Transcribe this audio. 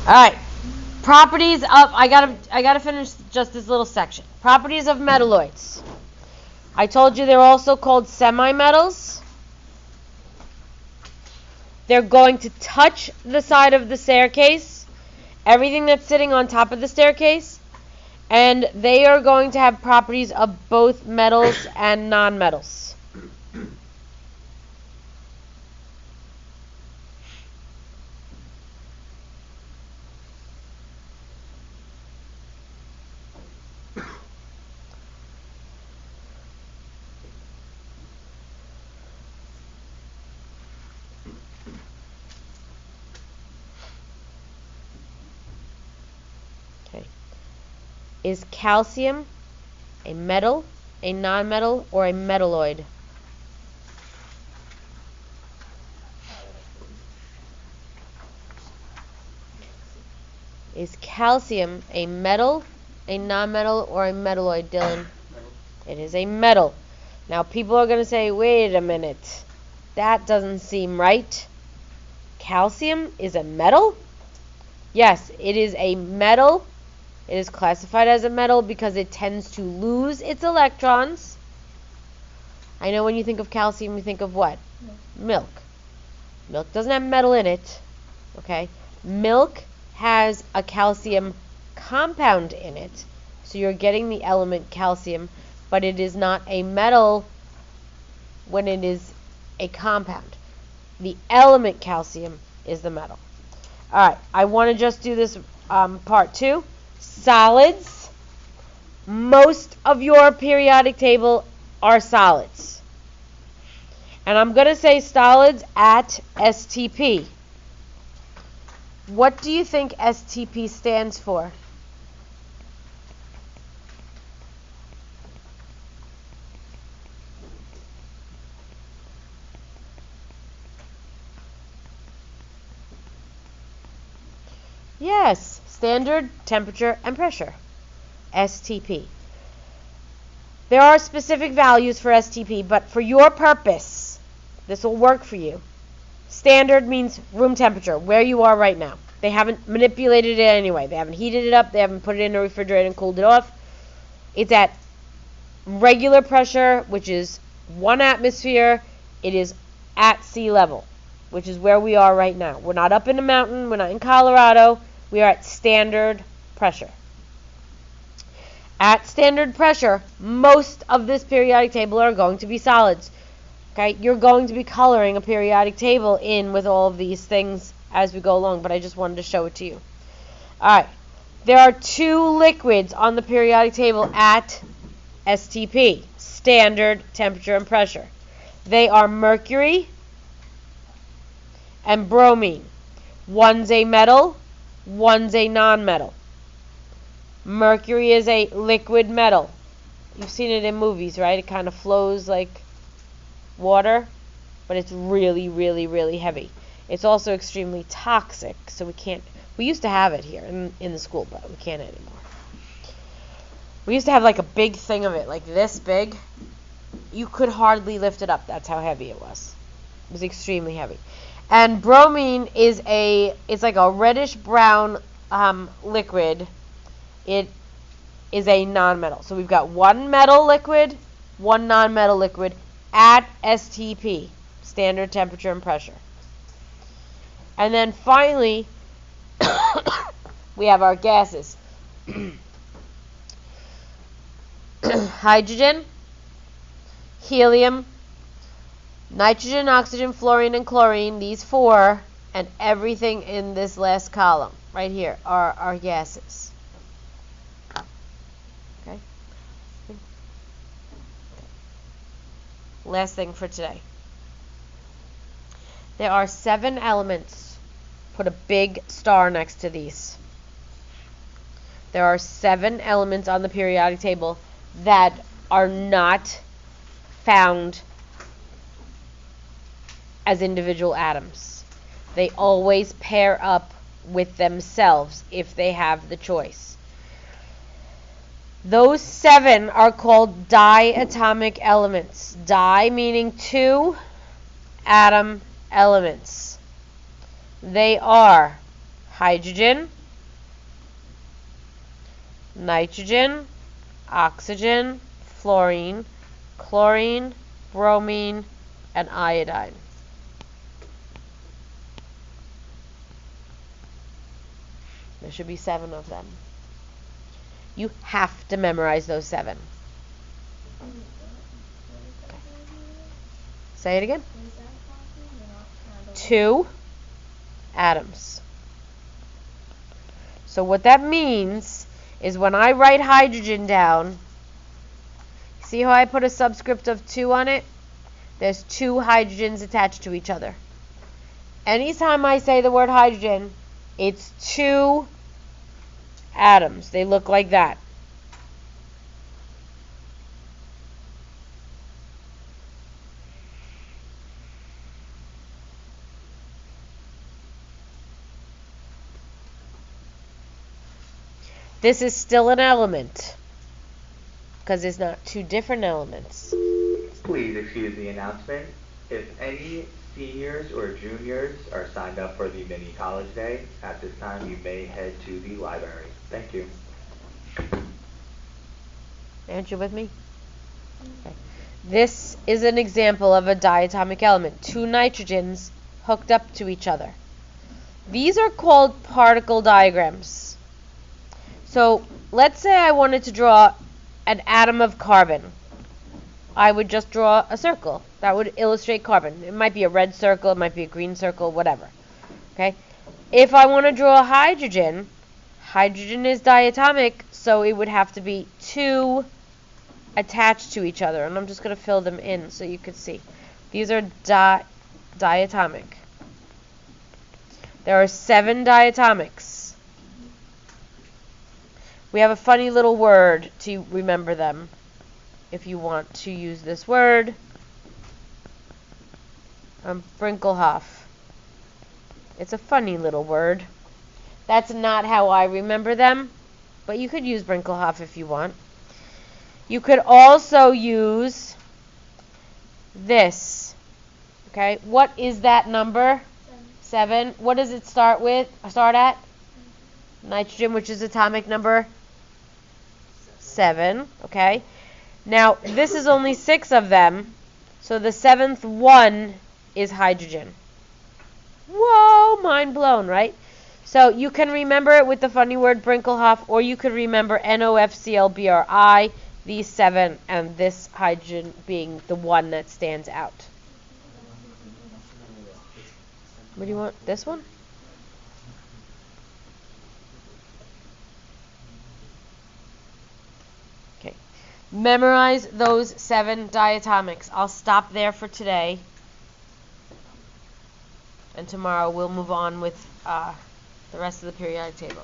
Alright. Properties of, I gotta finish just this little section. Properties of metalloids. I told you they're also called semimetals. They're going to touch the side of the staircase, everything that's sitting on top of the staircase, and they are going to have properties of both metals and non-metals. Is calcium a metal, a non-metal, or a metalloid? Is calcium a metal, a non-metal, or a metalloid, Dylan? It is a metal. Now people are going to say, wait a minute, that doesn't seem right. Calcium is a metal? Yes, it is a metal. It is classified as a metal because it tends to lose its electrons. I know when you think of calcium, you think of what? Milk. Milk doesn't have metal in it. Okay? Milk has a calcium compound in it. So you're getting the element calcium, but it is not a metal when it is a compound. The element calcium is the metal. Alright, I want to just do this part 2. Solids. Most of your periodic table are solids. And I'm going to say solids at STP. What do you think STP stands for? Yes, standard temperature and pressure. STP. There are specific values for STP, but for your purpose, this will work for you. Standard means room temperature, where you are right now. They haven't manipulated it anyway. They haven't heated it up. They haven't put it in a refrigerator and cooled it off. It's at regular pressure, which is 1 atmosphere. It is at sea level, which is where we are right now. We're not up in the mountain. We're not in Colorado. We are at standard pressure. At standard pressure, most of this periodic table are going to be solids. Okay, you're going to be coloring a periodic table in with all of these things as we go along, but I just wanted to show it to you. Alright, there are 2 liquids on the periodic table at STP, standard temperature and pressure. They are mercury and bromine. One's a metal, one's a non-metal. Mercury is a liquid metal. You've seen it in movies, right? It kind of flows like water, but it's really, really, really heavy. It's also extremely toxic, so we used to have it here in the school, but we can't anymore. We used to have like a big thing of it, like this big. You could hardly lift it up. That's how heavy it was. It was extremely heavy. And bromine is it's like a reddish brown liquid. It is a non-metal. So we've got 1 metal liquid, 1 non-metal liquid at STP, standard temperature and pressure. And then finally, we have our gases. Hydrogen, helium, nitrogen, oxygen, fluorine, and chlorine, these 4, and everything in this last column right here are our gases. Okay? Last thing for today. There are 7 elements. Put a big star next to these. There are 7 elements on the periodic table that are not found as individual atoms. They always pair up with themselves if they have the choice. Those 7 are called diatomic elements. Di meaning 2, atom elements. They are hydrogen, nitrogen, oxygen, fluorine, chlorine, bromine, and iodine. There should be 7 of them. You have to memorize those 7. Okay. Say it again. 2 atoms. So what that means is when I write hydrogen down, see how I put a subscript of 2 on it? There's 2 hydrogens attached to each other. Anytime I say the word hydrogen, it's 2 atoms. They look like that. This is still an element because it's not 2 different elements. Please excuse the announcement. If any seniors or juniors are signed up for the mini college day, at this time you may head to the library. Thank you. Aren't you with me? Okay. This is an example of a diatomic element. 2 nitrogens hooked up to each other. These are called particle diagrams. So let's say I wanted to draw an atom of carbon. I would just draw a circle. That would illustrate carbon. It might be a red circle, it might be a green circle, whatever. Okay? If I want to draw hydrogen, hydrogen is diatomic, so it would have to be 2 attached to each other. And I'm just going to fill them in so you can see. These are diatomic. There are 7 diatomics. We have a funny little word to remember them. If you want to use this word, Brinkelhoff. It's a funny little word. That's not how I remember them, but you could use Brinkelhoff if you want. You could also use this. Okay, what is that number? 7. What does it start at? Nitrogen, which is atomic number 7. Okay. Now, this is only 6 of them, so the 7th one is hydrogen. Whoa, mind blown, right? So you can remember it with the funny word Brinkelhoff, or you could remember NOFClBri, these 7, and this hydrogen being the one that stands out. What do you want? This one? Okay. Memorize those 7 diatomics. I'll stop there for today. And tomorrow we'll move on with the rest of the periodic table.